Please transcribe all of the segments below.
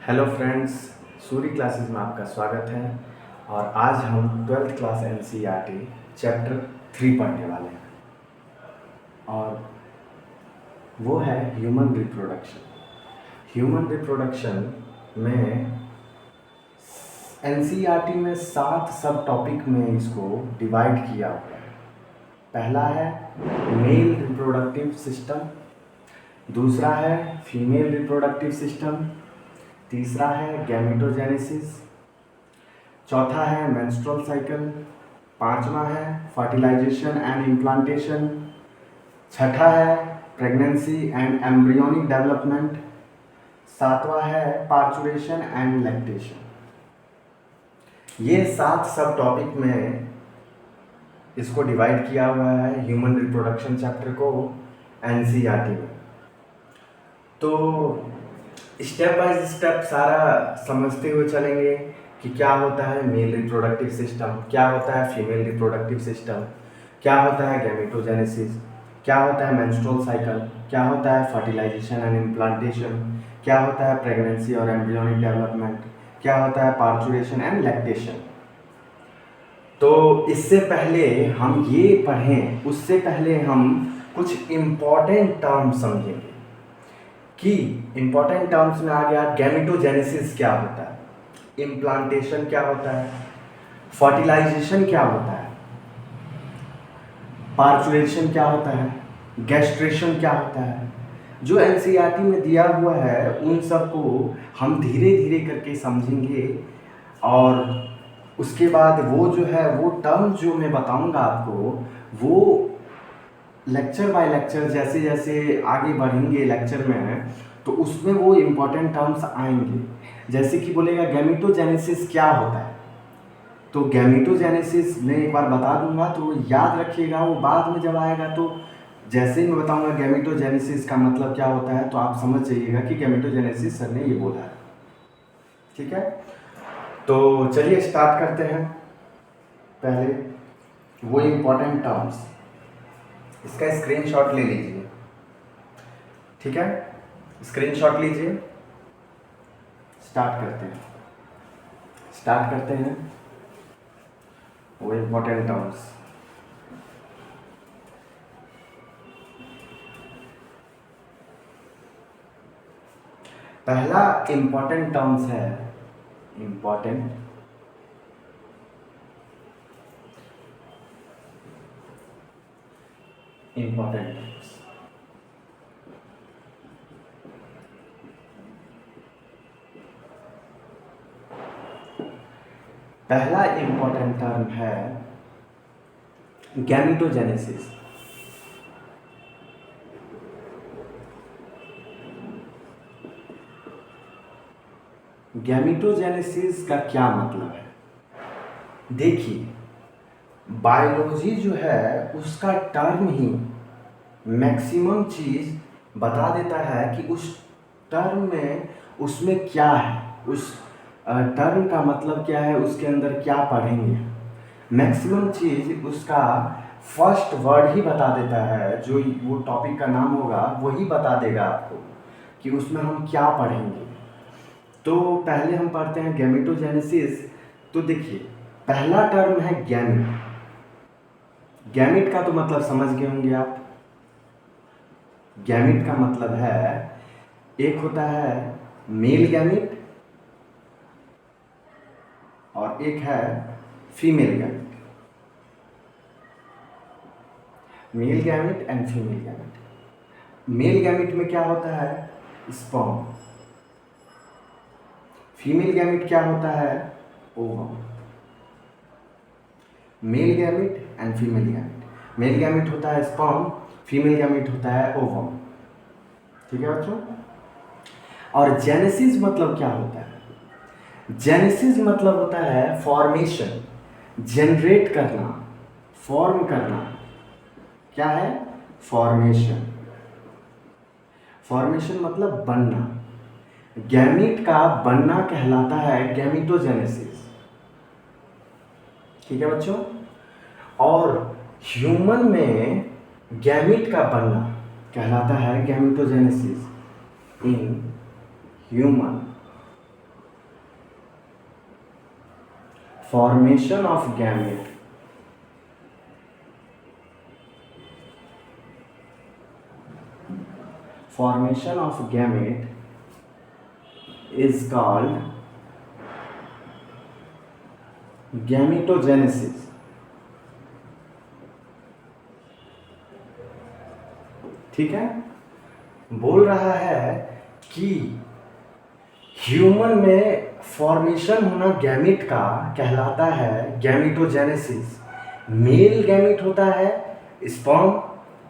Hello friends, Suri classes में आपका स्वागत है। और आज हम ट्वेल्थ क्लास एनसीईआरटी चैप्टर 3 पढ़ने वाले हैं और वो है ह्यूमन रिप्रोडक्शन। ह्यूमन रिप्रोडक्शन में एनसीईआरटी में 7 सब टॉपिक में इसको डिवाइड किया हुआ है। पहला है मेल रिप्रोडक्टिव सिस्टम, दूसरा है फीमेल रिप्रोडक्टिव सिस्टम, तीसरा है गैमेटोजेनेसिस, चौथा है मेंस्ट्रुअल साइकिल, पांचवा है फर्टिलाइजेशन एंड इम्प्लांटेशन, छठा है प्रेगनेंसी एंड एम्ब्रियोनिक डेवलपमेंट, सातवां है पार्चुरेशन एंड लैक्टेशन। ये 7 सब टॉपिक में इसको डिवाइड किया हुआ है ह्यूमन रिप्रोडक्शन चैप्टर को एनसीईआरटी में। तो स्टेप बाय स्टेप सारा समझते हुए चलेंगे कि क्या होता है मेल रिप्रोडक्टिव सिस्टम, क्या होता है फीमेल रिप्रोडक्टिव सिस्टम, क्या होता है गैमेटोजेनेसिस, क्या होता है मेंस्ट्रुअल साइकिल, क्या होता है फर्टिलाइजेशन एंड इम्प्लांटेशन, क्या होता है प्रेगनेंसी और एम्ब्रियोनिक डेवलपमेंट, क्या होता है पार्चुरेशन एंड लैक्टेशन। तो इससे पहले हम ये पढ़ें, उससे पहले हम कुछ इम्पॉर्टेंट टर्म्स समझेंगे कि इम्पॉर्टेंट टर्म्स में आ गया गैमेटोजेनेसिस क्या होता है, इम्प्लांटेशन क्या होता है, फर्टिलाइजेशन क्या होता है, पार्चुरेशन क्या होता है, गैस्ट्रेशन क्या होता है। जो एनसीईआरटी में दिया हुआ है उन सब को हम धीरे धीरे करके समझेंगे और उसके बाद वो जो है वो टर्म जो मैं बताऊंगा आपको वो लेक्चर बाय लेक्चर जैसे जैसे आगे बढ़ेंगे लेक्चर में तो उसमें वो इम्पोर्टेंट टर्म्स आएंगे। जैसे कि बोलेगा गैमेटोजेनेसिस क्या होता है, तो गैमेटोजेनेसिस मैं एक बार बता दूंगा तो याद रखिएगा, वो बाद में जब आएगा तो जैसे ही मैं बताऊंगा गैमेटोजेनेसिस का मतलब क्या होता है तो आप समझ जाइएगा कि गैमेटोजेनेसिस सर ने ये बोला है। ठीक है, तो चलिए स्टार्ट करते हैं। पहले वो इम्पोर्टेंट टर्म्स, इसका स्क्रीनशॉट ले लीजिए। ठीक है, स्क्रीनशॉट लीजिए। स्टार्ट करते हैं वो इम्पोर्टेंट टर्म्स। पहला इम्पोर्टेंट टर्म्स है इम्पोर्टेंट टर्म्स। पहला इम्पोर्टेंट टर्म है गैमेटोजेनेसिस। गैमेटोजेनेसिस का क्या मतलब है? देखिए, बायोलॉजी जो है उसका टर्म ही मैक्सिमम चीज़ बता देता है कि उस टर्म में उसमें क्या है, उस टर्म का मतलब क्या है, उसके अंदर क्या पढ़ेंगे। मैक्सिमम चीज़ उसका फर्स्ट वर्ड ही बता देता है, जो वो टॉपिक का नाम होगा वही बता देगा आपको कि उसमें हम क्या पढ़ेंगे। तो पहले हम पढ़ते हैं गैमेटोजेनेसिस। तो देखिए, पहला टर्म है गैमेट। गैमेट का तो मतलब समझ गए होंगे आप। गैमेट का मतलब है, एक होता है मेल गैमेट और एक है female gamete. Male gamete and female gamete. Male gamete में क्या होता है? स्पर्म। फीमेल गैमेट क्या होता है? Ovum. Male gamete and female gamete. Male gamete होता है स्पर्म, फीमेल गैमेट होता है ओवम। ठीक है बच्चों। और जेनेसिस मतलब क्या होता है? जेनेसिस मतलब होता है फॉर्मेशन, जनरेट करना, फॉर्म करना। क्या है? फॉर्मेशन। फॉर्मेशन मतलब बनना। गैमीट का बनना कहलाता है गैमेटोजेनेसिस। ठीक है बच्चों। और ह्यूमन में गैमीट का बनना कहलाता है gametogenesis in human. Formation of gamete is called gametogenesis. ठीक है, बोल रहा है कि ह्यूमन में फॉर्मेशन होना गैमेट का कहलाता है गैमेटोजेनेसिस। मेल गैमेट होता है स्पर्म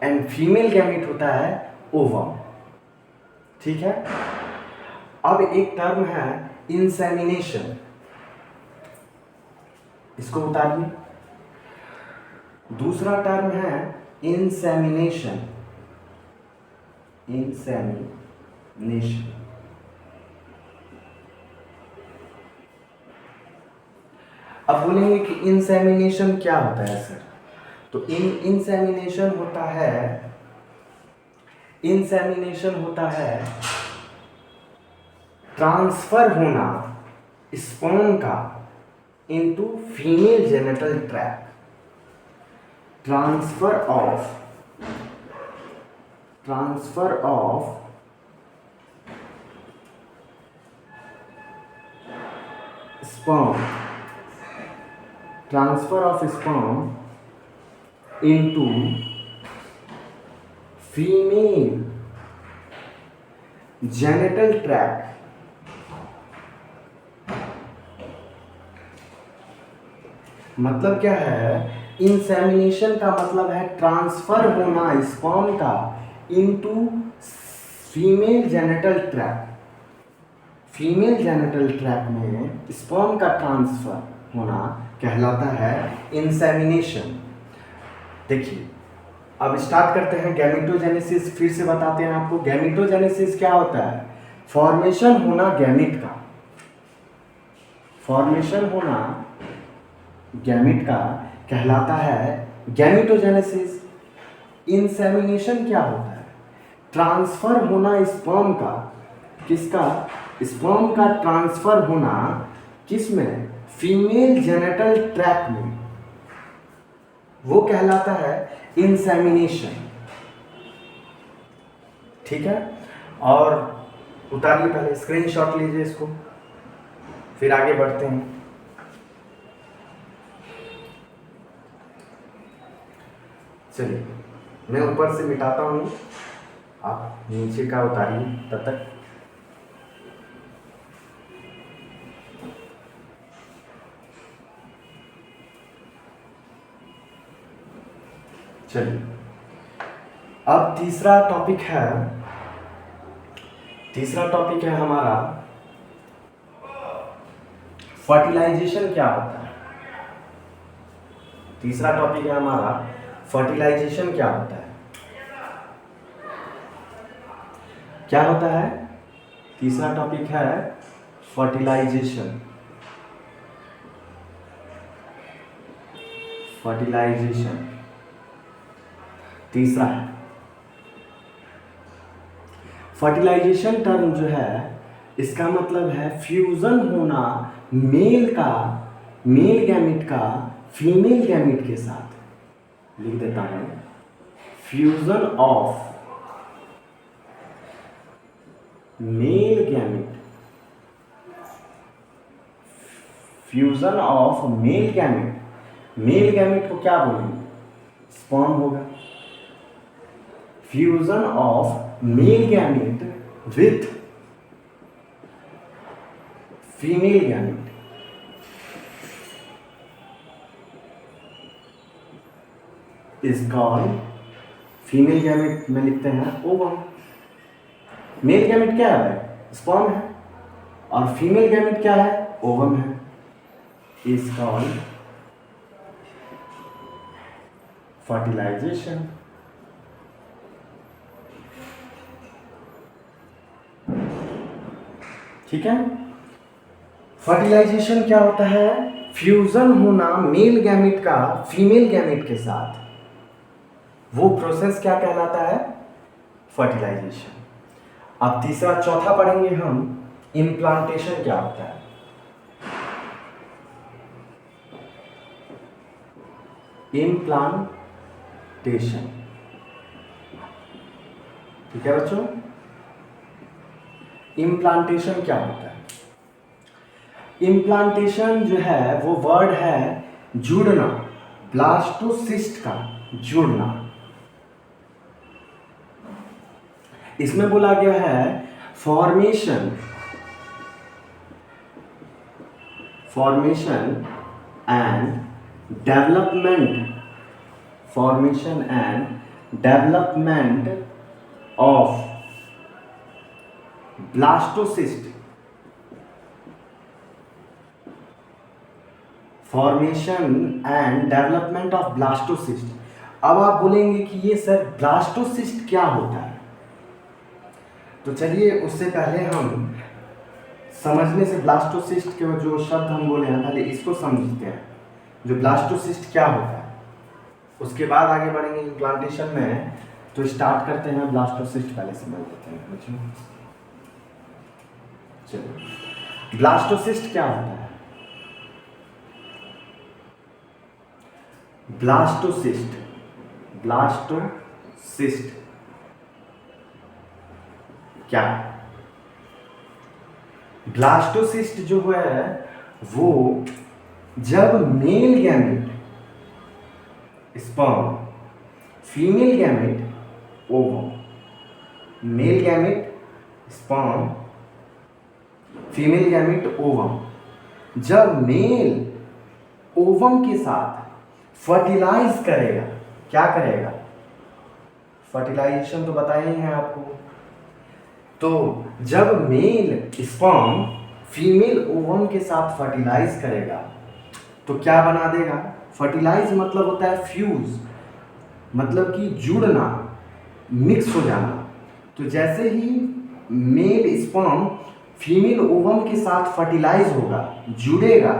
एंड फीमेल गैमेट होता है ओवम। ठीक है, अब एक टर्म है इंसेमिनेशन, इसको उतारिए। दूसरा टर्म है इंसेमिनेशन। अब बोलेंगे कि इंसेमिनेशन क्या होता है सर? तो इंसेमिनेशन होता है ट्रांसफर होना स्पर्म का into female genital tract. Transfer of sperm into female genital tract मतलब क्या है? इंसेमिनेशन का मतलब है ट्रांसफर होना स्पर्म का into female genital tract. Female genital tract में स्पर्म का ट्रांसफर होना कहलाता है इंसेमिनेशन। देखिए, अब स्टार्ट करते हैं गैमेटोजेनेसिस। फिर से बताते हैं आपको गैमेटोजेनेसिस क्या होता है। फॉर्मेशन होना गैमेट का, कहलाता है गैमेटोजेनेसिस। इंसेमिनेशन क्या होता है? ट्रांसफर होना स्पर्म का, किसका? स्पर्म का ट्रांसफर होना किसमें? फीमेल जेनिटल ट्रैक्ट में, वो कहलाता है इंसेमिनेशन। ठीक है, और उतारिए, पहले स्क्रीनशॉट लीजिए इसको, फिर आगे बढ़ते हैं। चलिए, मैं ऊपर से मिटाता हूँ, आप नीचे का उतारिए तब तक। चलिए, अब तीसरा टॉपिक है हमारा फर्टिलाइजेशन क्या होता है। तीसरा टॉपिक है हमारा फर्टिलाइजेशन क्या होता है। क्या होता है? तीसरा टॉपिक है फर्टिलाइजेशन। तीसरा है फर्टिलाइजेशन। टर्म जो है इसका मतलब है फ्यूजन होना मेल गैमेट का फीमेल गैमेट के साथ। लिख देता हूं, fusion of male gamete male gamete को क्या बोलेंगे? स्पर्म होगा। Fusion of male gamete with female gamete is called, female gamete में लिखते हैं ओवम। मेल गैमेट क्या है? स्पर्म है, और फीमेल गैमेट क्या है? ओवम है। Is called fertilisation. ठीक है, फर्टिलाइजेशन क्या होता है? फ्यूजन होना मेल गैमेट का फीमेल गैमेट के साथ, वो प्रोसेस क्या कहलाता है? फर्टिलाइजेशन। अब तीसरा चौथा पढ़ेंगे हम, इम्प्लांटेशन क्या होता है। इम्प्लांटेशन। ठीक है बच्चों, इम्प्लांटेशन क्या होता है? इम्प्लांटेशन जो है वो वर्ड है जुड़ना, ब्लास्टोसिस्ट का जुड़ना। इसमें बोला गया है formation and development of blastocyst. Formation and development of blastocyst. अब आप बोलेंगे कि ये सर ब्लास्टोसिस्ट क्या होता है, तो चलिए उससे पहले हम समझने से ब्लास्टोसिस्ट के जो शब्द हम बोले हैं पहले इसको समझते हैं, जो ब्लास्टोसिस्ट क्या होता है, उसके बाद आगे बढ़ेंगे इम्प्लांटेशन में। तो स्टार्ट करते हैं ब्लास्टोसिस्ट, पहले समझ लेते हैं बच्चों। चलिए, ब्लास्टोसिस्ट क्या होता है? ब्लास्टोसिस्ट क्या है? ब्लास्टोसिस्ट जो है वो जब male gamete sperm, female gamete ovum, male gamete sperm, female gamete ovum, जब मेल ओवम के साथ फर्टिलाइज करेगा, क्या करेगा? फर्टिलाइजेशन तो बताए ही हैं आपको। तो जब मेल स्पर्म फीमेल ओवम के साथ फर्टिलाइज करेगा तो क्या बना देगा? फर्टिलाइज मतलब होता है फ्यूज, मतलब कि जुड़ना, मिक्स हो जाना। तो जैसे ही मेल स्पर्म फीमेल ओवम के साथ फर्टिलाइज होगा, जुड़ेगा,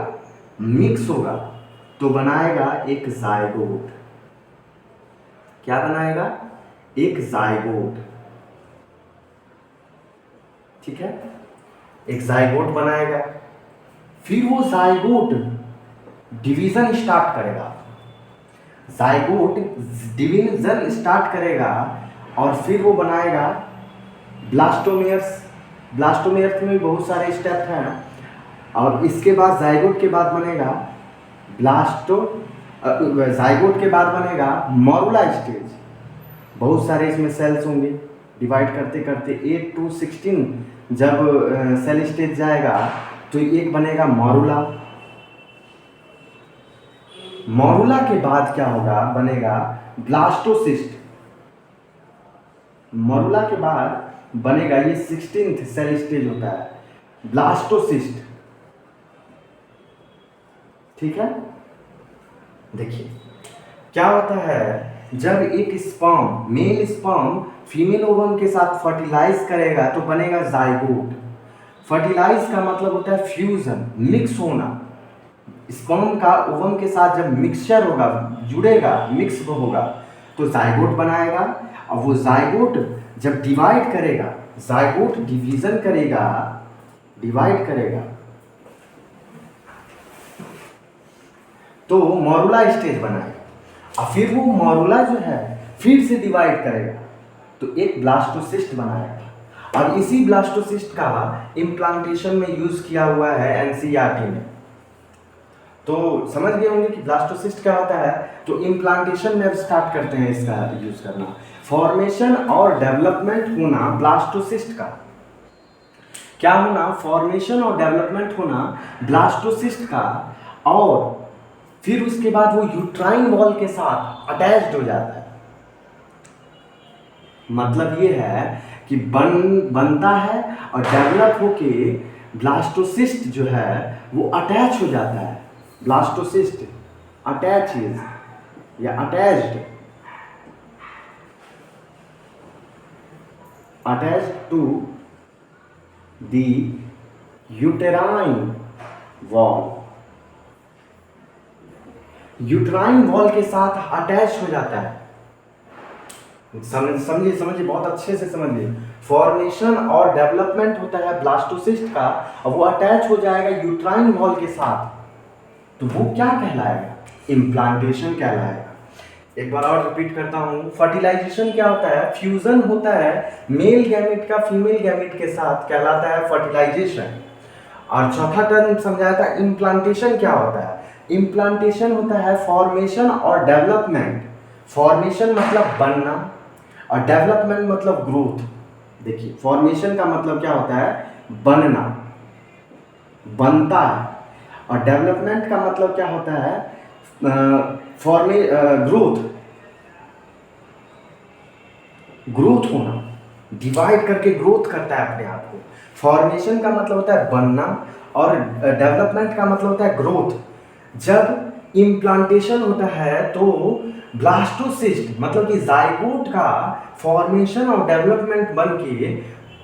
मिक्स होगा, तो बनाएगा एक जायगोट। क्या बनाएगा? एक जायगोट। ठीक है, एक जायगोट बनाएगा। फिर वो जायगोट डिवीजन स्टार्ट करेगा, जायगोट डिवीजन स्टार्ट करेगा और फिर वो बनाएगा ब्लास्टोमेयर्स। ब्लास्टोमेयर्स में बहुत सारे स्टेप हैं और इसके बाद जायगोट के बाद बनेगा जायगोट के बाद बनेगा मॉरुला स्टेज। बहुत सारे इसमें सेल्स होंगे, डिवाइड करते करते 8 to 16 जब सेल स्टेज जाएगा तो एक बनेगा मॉरुला। मॉरुला के बाद क्या होगा? बनेगा ब्लास्टोसिस्ट। मॉरुला के बाद बनेगा, ये 16th सेल स्टेज होता है, ब्लास्टोसिस्ट। ठीक है, देखिए क्या होता है, जब एक sperm, mail sperm female ovum के साथ फर्टिलाइज करेगा तो बनेगा जायगोट। फर्टिलाइज का मतलब होता है फ्यूजन, मिक्स होना। स्पर्म का ओवम के साथ जब मिक्सचर होगा, जुड़ेगा, मिक्स होगा, तो जायगोट बनाएगा। और वो जायगोट जब डिवाइड करेगा, जायगोट डिवीजन करेगा, डिवाइड करेगा, तो मॉरुला स्टेज बनाएगा। और फिर वो मॉरुला जो है फिर से डिवाइड करेगा तो एक ब्लास्टोसिस्ट बनाएगा। और इसी ब्लास्टोसिस्ट का इम्प्लांटेशन में यूज किया हुआ है एनसीईआरटी में। तो समझ गए होंगे कि ब्लास्टोसिस्ट क्या होता है। तो इम्प्लांटेशन में अब स्टार्ट करते हैं इसका यूज करना। फॉर्मेशन और डेवलपमेंट होना ब्लास्टोसिस्ट का, क्या होना? फॉर्मेशन और डेवलपमेंट होना ब्लास्टोसिस्ट का, और फिर उसके बाद वो यूट्राइन वॉल के साथ अटैच्ड हो जाता है। मतलब ये है कि बनता है और डेवलप होके ब्लास्टोसिस्ट जो है वो अटैच हो जाता है। ब्लास्टोसिस्ट अटैचेज या attached to the uterine wall. Uterine wall के साथ अटैच हो जाता है। समझिए बहुत अच्छे से समझिए। फॉर्मेशन और डेवलपमेंट होता है ब्लास्टोसिस्ट का और वो अटैच हो जाएगा यूट्राइन वॉल के साथ, तो वो क्या कहलाएगा? इम्प्लांटेशन कहलाएगा। एक बार और रिपीट करता हूँ, फर्टिलाइजेशन क्या होता है? फ्यूजन होता है मेल गैमेट का फीमेल गैमेट के साथ, कहलाता है फर्टिलाइजेशन। और चौथा टर्म समझाया था इम्प्लांटेशन क्या होता है? इम्प्लांटेशन होता है फॉर्मेशन और डेवलपमेंट। फॉर्मेशन मतलब बनना और डेवलपमेंट मतलब ग्रोथ। देखिए, फॉर्मेशन का मतलब क्या होता है? बनना, बनता है। और डेवलपमेंट का मतलब क्या होता है? ग्रोथ, ग्रोथ होना, डिवाइड करके ग्रोथ करता है अपने आप को। फॉर्मेशन का मतलब होता है बनना और डेवलपमेंट का मतलब होता है ग्रोथ। जब इम्प्लांटेशन होता है तो ब्लास्टोसिस्ट मतलब कि जाइगोट का फॉर्मेशन और डेवलपमेंट बन के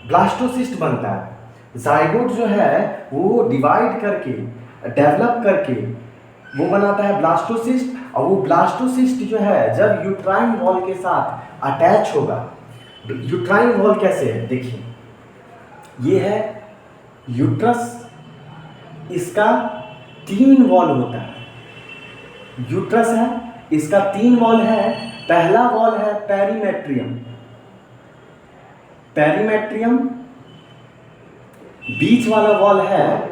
ब्लास्टोसिस्ट बनता है। जाइगोट जो है वो डिवाइड करके डेवलप करके वो बनाता है ब्लास्टोसिस्ट, और वो ब्लास्टोसिस्ट जो है जब यूट्राइन वॉल के साथ अटैच होगा। यूट्राइन वॉल कैसे है? देखिए, ये है यूट्रस, इसका 3 वॉल होता है। यूट्रस है, इसका 3 वॉल है। पहला वॉल है पेरीमेट्रियम, पेरीमेट्रियम। बीच वाला वॉल है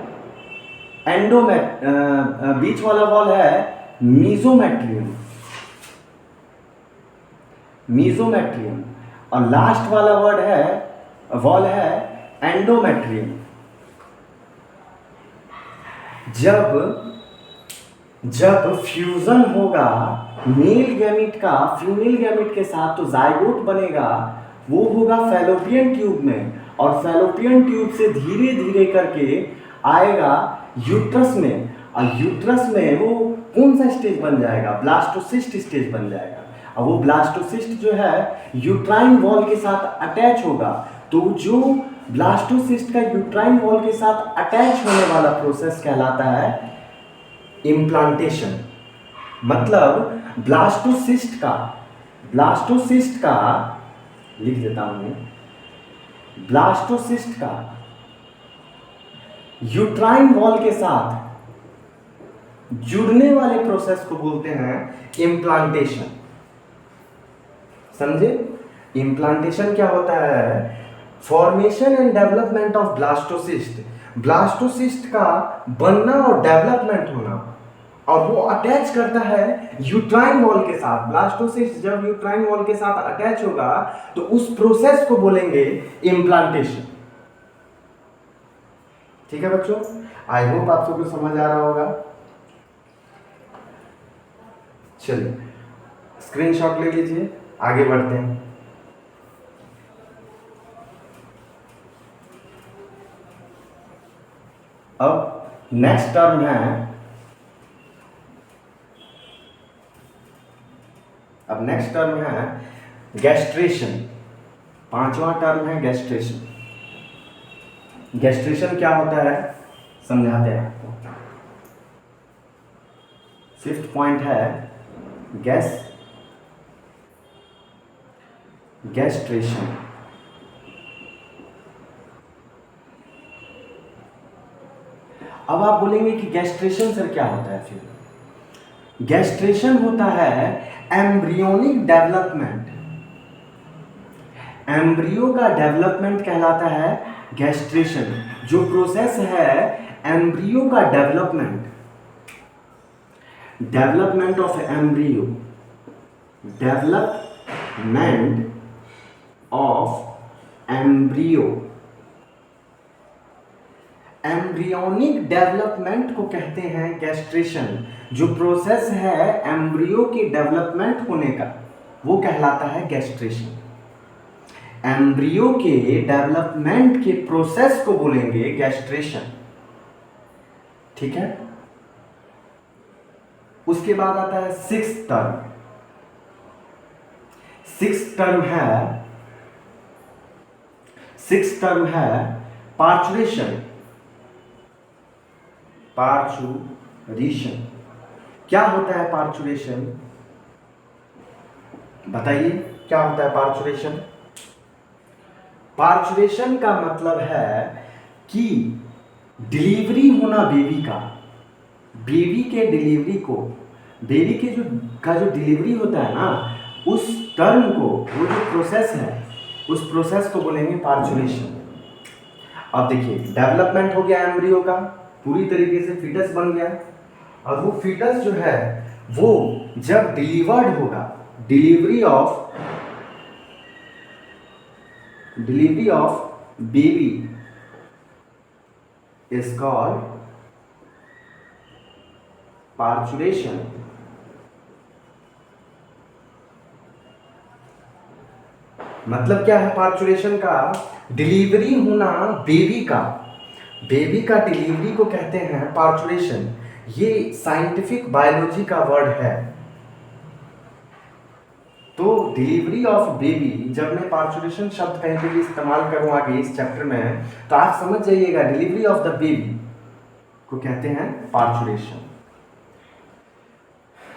बीच वाला वॉल है मीजोमेट्रियम, मीजोमेट्रियम। और लास्ट वाला वॉल है एंडोमेट्रियम। जब फ्यूजन होगा मेल गैमीट का फीमेल गैमीट के साथ तो जाइगोट बनेगा, वो होगा फैलोपियन ट्यूब में, और फैलोपियन ट्यूब से धीरे धीरे करके आएगा यूट्रस में। और यूट्रस में वो कौन सा स्टेज बन जाएगा? ब्लास्टोसिस्ट स्टेज बन जाएगा। और वो ब्लास्टोसिस्ट जो है यूट्राइन वॉल के साथ अटैच होगा। तो जो ब्लास्टोसिस्ट का यूट्राइन वॉल के साथ अटैच होने वाला प्रोसेस कहलाता है इम्प्लांटेशन। मतलब ब्लास्टोसिस्ट का लिख देता हूं, ब्लास्टोसिस्ट का यूट्राइन वॉल के साथ जुड़ने वाले प्रोसेस को बोलते हैं इम्प्लांटेशन। समझे? इम्प्लांटेशन क्या होता है? Formation and development of blastocyst, blastocyst का बनना और डेवलपमेंट होना, और वो अटैच करता है यूट्राइन वॉल के साथ। ब्लास्टोसिस्ट जब यूट्राइन वॉल के साथ अटैच होगा तो उस प्रोसेस को बोलेंगे इम्प्लांटेशन। ठीक है बच्चों, आई होप आप सबको समझ आ रहा होगा। चलिए स्क्रीनशॉट ले लीजिए, आगे बढ़ते हैं। अब नेक्स्ट टर्म है, गैस्ट्रेशन। 5वां टर्म है गैस्ट्रेशन। गैस्ट्रेशन क्या होता है समझाते हैं आपको। 5th पॉइंट है गैस्ट्रेशन। अब आप बोलेंगे कि गैस्ट्रेशन सर क्या होता है? फिर गैस्ट्रेशन होता है एम्ब्रियोनिक डेवलपमेंट। एम्ब्रियो का डेवलपमेंट कहलाता है गैस्ट्रेशन। जो प्रोसेस है एम्ब्रियो का development of embryo, development of embryo, embryonic development को कहते हैं गैस्ट्रेशन। जो प्रोसेस है एम्ब्रियो के डेवलपमेंट होने का वो कहलाता है गैस्ट्रेशन। एम्ब्रियो के डेवलपमेंट के प्रोसेस को बोलेंगे गैस्ट्रेशन। ठीक है, उसके बाद आता है 6th टर्म। 6th टर्म है पार्चुरेशन। क्या होता है पार्चुरेशन? बताइए क्या होता है पार्चुरेशन? पार्चुरेशन का मतलब है कि डिलीवरी होना बेबी का, बेबी के डिलीवरी को बेबी के जो डिलीवरी होता है ना, उस टर्म को, वो जो प्रोसेस है, उस प्रोसेस को बोलेंगे पार्चुरेशन। अब देखिए, डेवलपमेंट हो गया एम्ब्रियो का, पूरी तरीके से फीटस बन गया, और वो फीटस जो है वो जब डिलीवर्ड होगा, delivery of baby is called parturition. मतलब क्या है पार्चुरेशन का? डिलीवरी होना बेबी का डिलीवरी को कहते हैं पार्चुरेशन। ये साइंटिफिक बायोलॉजी का वर्ड है। तो डिलीवरी ऑफ बेबी, जब मैं पार्चुरेशन शब्द कहीं पे भी इस्तेमाल करूँ आगे इस चैप्टर में, तो आप समझ जाइएगा डिलीवरी ऑफ द बेबी को कहते हैं पार्चुरेशन।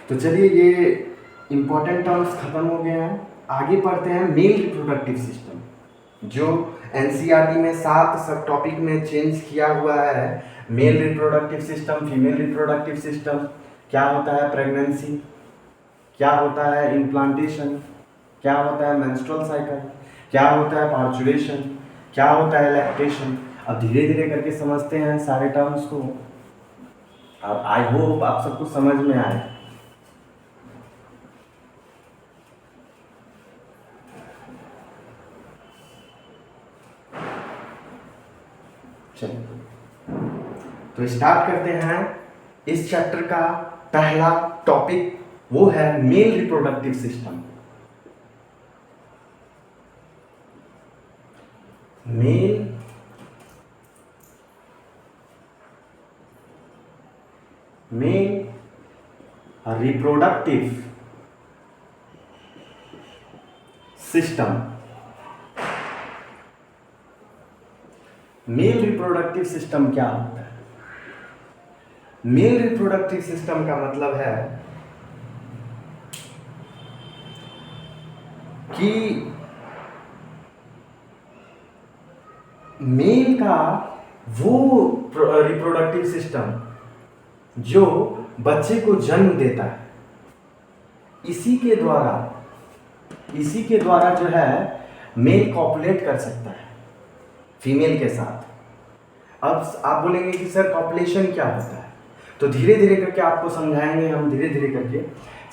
तो चलिए, ये इंपॉर्टेंट टर्म्स खत्म हो गए हैं। आगे पढ़ते हैं मेल रिप्रोडक्टिव सिस्टम, जो एनसीईआरटी में 7 सब टॉपिक में चेंज किया हुआ है। Male reproductive system, female reproductive system, क्या होता है प्रेगनेंसी, क्या होता है इम्प्लांटेशन, क्या होता है मेंस्ट्रुअल साइकिल, क्या होता है पार्चुरेशन, क्या होता है लैक्टेशन। अब धीरे धीरे करके समझते हैं सारे टर्म्स को। अब आई होप आप सबको समझ में आए। तो स्टार्ट करते हैं। इस चैप्टर का पहला टॉपिक वो है male reproductive system. Male reproductive system. Male reproductive system क्या होता है? मेल रिप्रोडक्टिव सिस्टम का मतलब है कि मेल का वो रिप्रोडक्टिव सिस्टम जो बच्चे को जन्म देता है, इसी के द्वारा जो है मेल कॉपुलेट कर सकता है फीमेल के साथ। अब आप बोलेंगे कि सर कॉपुलेशन क्या होता है? तो धीरे धीरे करके आपको समझाएंगे हम, धीरे धीरे करके।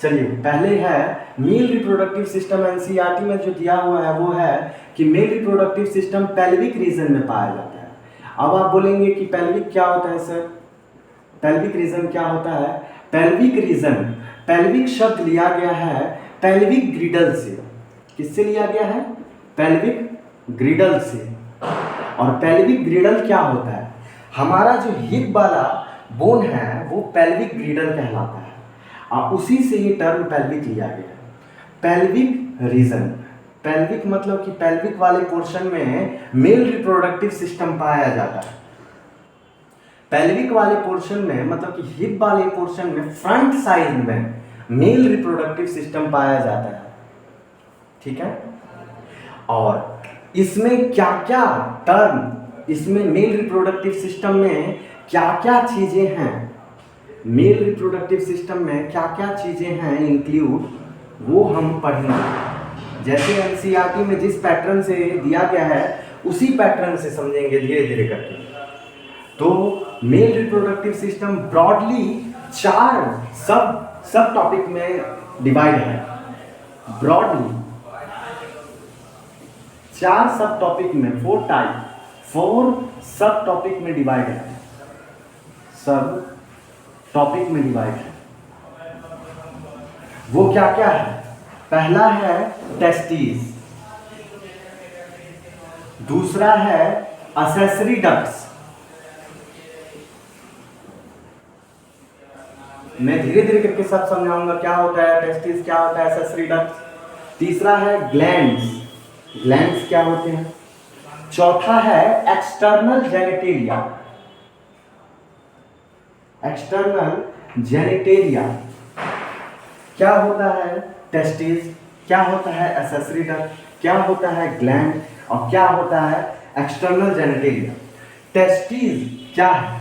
चलिए, पहले है मेल रिप्रोडक्टिव सिस्टम। एनसीईआरटी में जो दिया हुआ है वो है कि male reproductive system pelvic region में पाया जाता है। अब आप बोलेंगे कि पेल्विक क्या होता है सर? पेल्विक रीजन क्या होता है? पेल्विक रीजन, पेल्विक शब्द लिया गया है पेल्विक ग्रिडल से। किससे लिया गया है? पेल्विक ग्रिडल से। और पेल्विक ग्रिडल क्या होता है? हमारा जो हिप वाला बोन है वो पेल्विक ग्रिडल कहलाता है, और उसी से ये टर्म पेल्विक लिया गया है। पेल्विक रीजन, पेल्विक मतलब कि पेल्विक वाले पोर्शन में मेल रिप्रोडक्टिव सिस्टम पाया जाता है। पेल्विक वाले पोर्शन में मतलब कि हिप वाले पोर्शन में फ्रंट साइड में मेल रिप्रोडक्टिव सिस्टम पाया जाता है। ठीक है? और इसमें क्या क्या टर्म, इसमें मेल रिप्रोडक्टिव सिस्टम में क्या क्या चीजें हैं, मेल रिप्रोडक्टिव सिस्टम में क्या क्या चीजें हैं इंक्लूड, वो हम पढ़ेंगे। जैसे एनसीईआरटी में जिस पैटर्न से दिया गया है उसी पैटर्न से समझेंगे धीरे धीरे करके। तो मेल रिप्रोडक्टिव सिस्टम ब्रॉडली 4 सब टॉपिक में डिवाइड है। ब्रॉडली 4 सब टॉपिक में, 4 सब टॉपिक में डिवाइड है। सब टॉपिक में डिवाइड है। वो क्या क्या है? पहला है टेस्टिस, दूसरा है असेसरी डक्ट्स। मैं धीरे धीरे करके सब समझाऊंगा क्या होता है टेस्टिस, क्या होता है एसेसरी डक्ट्स। तीसरा है ग्लैंड्स, ग्लैंड्स क्या होते हैं। चौथा है एक्सटर्नल जेनिटेलिया, एक्सटर्नल जेनिटेलिया क्या होता है? टेस्टिस, क्या होता है एसेसरी डक्ट, क्या होता है ग्लैंड, और क्या होता है एक्सटर्नल जेनिटेलिया। टेस्टिस क्या है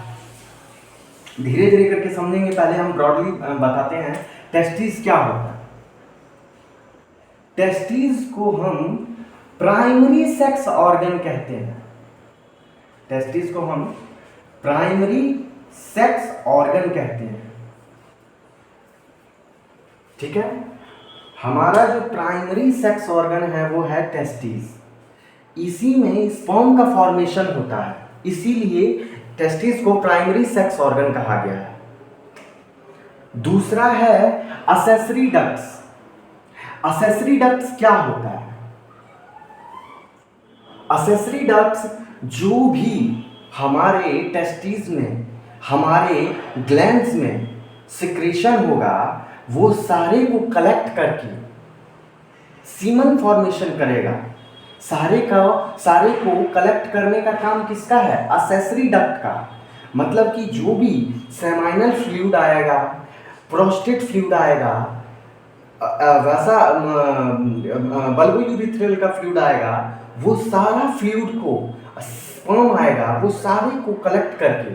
धीरे धीरे करके समझेंगे। पहले हम ब्रॉडली बताते हैं टेस्टिस क्या होता है? टेस्टिस को हम प्राइमरी सेक्स ऑर्गन कहते हैं। टेस्टिस को हम प्राइमरी सेक्स ऑर्गन कहते हैं। ठीक है, हमारा जो प्राइमरी सेक्स ऑर्गन है वो है टेस्टिस। इसी में स्पर्म का फॉर्मेशन होता है, इसीलिए टेस्टिस को प्राइमरी सेक्स ऑर्गन कहा गया है। दूसरा है असेसरी डक्ट्स। असेसरी डक्ट्स क्या होता है? असेसरी डक्ट्स जो भी हमारे टेस्टिस में, हमारे ग्लैंड्स में सिक्रेशन होगा, वो सारे को कलेक्ट करके सीमन फॉर्मेशन करेगा। सारे को कलेक्ट करने का काम किसका है? असेसरी डक्ट का। मतलब कि जो भी सेमाइनल फ्लूइड आएगा, प्रोस्टेट फ्लूइड आएगा, वैसा बल्बोयूरिथ्रल का फ्लूइड आएगा, वो सारा फ्लूइड को, स्पर्म आएगा, वो सारे को कलेक्ट करके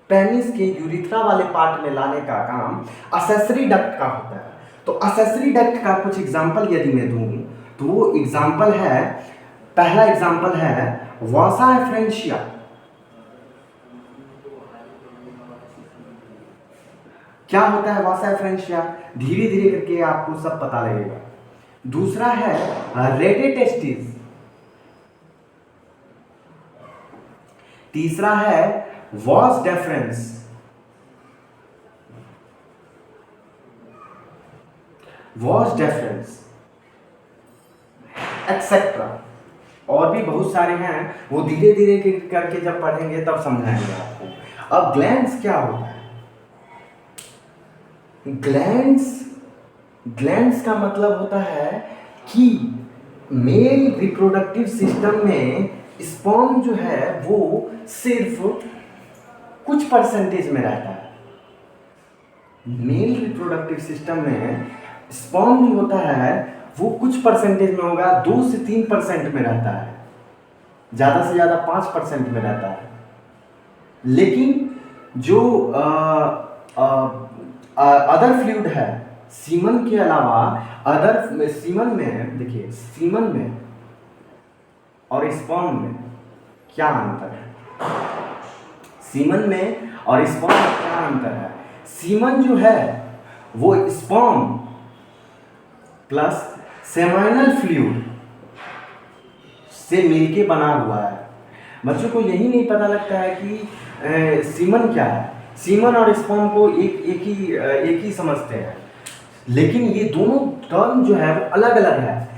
पेनिस के यूरिथ्रा वाले पार्ट में लाने का काम असेसरी डक्ट का होता है। तो असेसरी डक्ट का कुछ एग्जांपल यदि मैं दूं तो वो एग्जांपल है, पहला एग्जांपल है वासा एफ्रेंशिया। क्या होता है वासा एफ्रेंशिया? धीरे धीरे करके आपको सब पता लगेगा। दूसरा है रेडे टेस्टिस। तीसरा है vas deferens. Vas deferens etcetera, और भी बहुत सारे हैं, वो धीरे धीरे करके जब पढ़ेंगे तब समझाएंगे आपको। अब ग्लैंड्स क्या होता है? ग्लैंड्स का मतलब होता है कि मेल रिप्रोडक्टिव सिस्टम में स्पर्म जो है वो सिर्फ कुछ परसेंटेज में रहता है। मेल रिप्रोडक्टिव सिस्टम में स्पर्म जो होता है वो कुछ परसेंटेज में होगा, 2 से 3% में रहता है, ज़्यादा से ज़्यादा 5% में रहता है। लेकिन जो अदर फ्लूइड है, सीमन के अलावा अदर, सीमन में देखिए, सीमन में और स्पर्म में क्या अंतर है? सीमन में और स्पर्म में क्या अंतर है? सीमन जो है वो स्पर्म प्लस सेमाइनल फ्लूइड से मिलके बना हुआ है। बच्चों को यही नहीं पता लगता है कि सीमन क्या है। सीमन और स्पर्म को एक ही समझते हैं, लेकिन ये दोनों टर्म जो है वो अलग अलग है।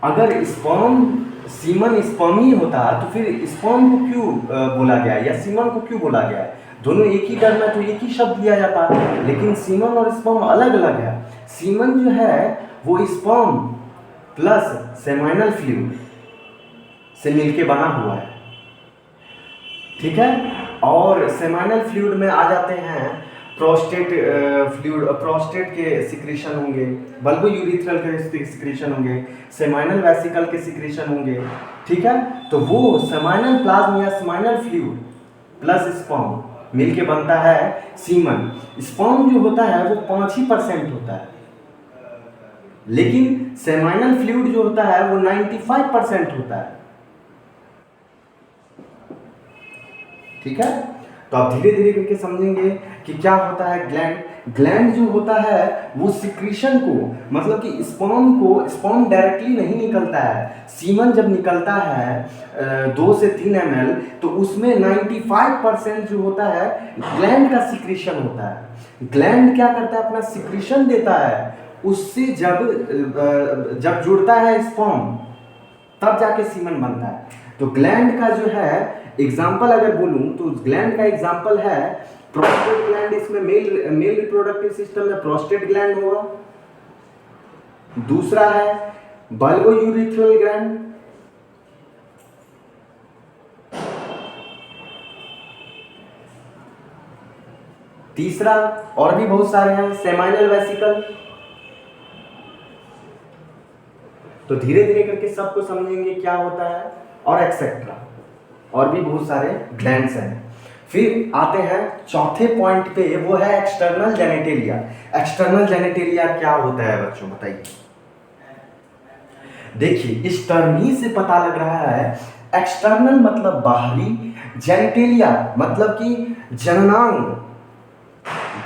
अगर स्पर्म, सीमन स्पर्म ही होता तो फिर स्पर्म को क्यों बोला गया या सीमन को क्यों बोला गया? दोनों एक ही टर्म है तो एक ही शब्द दिया जाता, लेकिन सीमन और स्पर्म अलग अलग है। सीमन जो है वो स्पर्म प्लस सेमाइनल फ्लूइड से मिलके बना हुआ है, ठीक है। और सेमाइनल फ्लूइड में आ जाते हैं प्रोस्टेट फ्लूइड, प्रोस्टेट के सिक्रीशन होंगे, बल्बोयूरिथ्रल के सिक्रीशन होंगे, सेमाइनल वेसिकल के सिक्रीशन होंगे, ठीक है। तो वो सेमाइनल प्लाज्म या सेमाइनल फ्लूइड प्लस स्पर्म मिलके बनता है सीमन। स्पर्म जो होता है वो 5% होता है, लेकिन सेमाइनल फ्लूइड जो होता है वो 95% होता है, ठीक है। तो आप धीरे धीरे करके समझेंगे कि क्या होता है ग्लैंड जो होता है वो सिक्रीशन को, मतलब कि स्पर्म डायरेक्टली नहीं निकलता है। सीमन जब निकलता है 2 से 3 ml, तो उसमें 95% जो होता है ग्लैंड का सिक्रीशन होता है। ग्लैंड क्या करता है? अपना सिक्रीशन देता है, उससे जब जुड़ता है स्पर्म तब जाके सीमन बनता है। तो ग्लैंड का जो है एग्जाम्पल अगर बोलूं तो ग्लैंड का एग्जाम्पल है प्रोस्टेट ग्लैंड। इसमें मेल रिप्रोडक्टिव सिस्टम में प्रोस्टेट ग्लैंड होगा। दूसरा है बल्बोयूरिथ्रल ग्लैंड, तीसरा और भी बहुत सारे हैं सेमाइनल वेसिकल। तो धीरे धीरे करके सबको समझेंगे क्या होता है और एक्सेट्रा, और भी बहुत सारे ग्लैंड्स हैं। फिर आते हैं चौथे पॉइंट पे, वो है एक्सटर्नल जेनेटेलिया। एक्सटर्नल जेनेटेलिया क्या होता है बच्चों, बताइए। देखिए इस टर्म ही से पता लग रहा है, एक्सटर्नल मतलब बाहरी, जेनेटेलिया मतलब कि जननांग,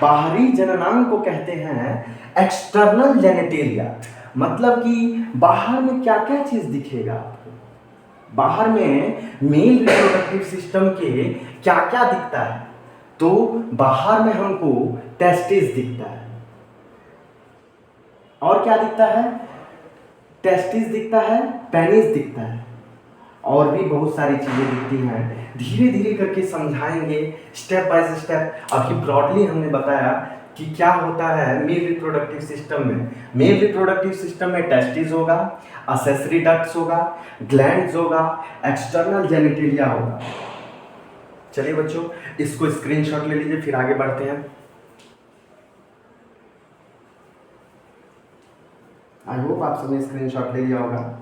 बाहरी जननांग को कहते हैं एक्सटर्नल जेनेटेलिया। मतलब कि बाहर में क्या क्या चीज दिखेगा आपको, बाहर में मेल रिप्रोडक्टिव सिस्टम के क्या क्या दिखता है। तो बाहर में हमको टेस्टिस दिखता है, और क्या दिखता है, टेस्टिस दिखता है, पेनिस दिखता है, और भी बहुत सारी चीजें दिखती हैं। धीरे धीरे करके समझाएंगे, स्टेप बाय स्टेप। अभी ब्रॉडली हमने बताया कि क्या होता है मेल रिप्रोडक्टिव सिस्टम में। मेल रिप्रोडक्टिव सिस्टम में टेस्टिस होगा, असेसरी डक्ट्स होगा, ग्लैंड्स होगा, एक्सटर्नल जेनिटेलिया होगा। चलिए बच्चों इसको स्क्रीनशॉट ले लीजिए, फिर आगे बढ़ते हैं। आई होप आप सबने स्क्रीनशॉट ले लिया होगा।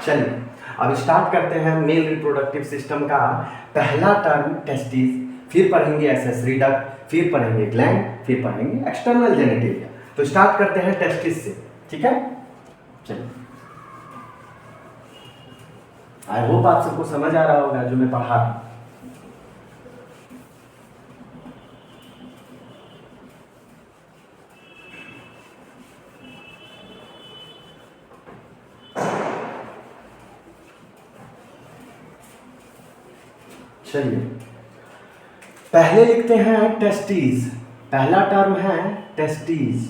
चलिए अब स्टार्ट करते हैं मेल रिप्रोडक्टिव सिस्टम का पहला टर्म टेस्टिस, फिर पढ़ेंगे एसेसरी डक्ट, फिर पढ़ेंगे ग्लैंड, फिर पढ़ेंगे एक्सटर्नल जेनिटेलिया। तो स्टार्ट करते हैं टेस्टिस से, ठीक है। चलिए आई होप आप सबको समझ आ रहा होगा जो मैं पढ़ा रहा हूं। चलिए पहले लिखते हैं टेस्टिस, पहला टर्म है टेस्टिस।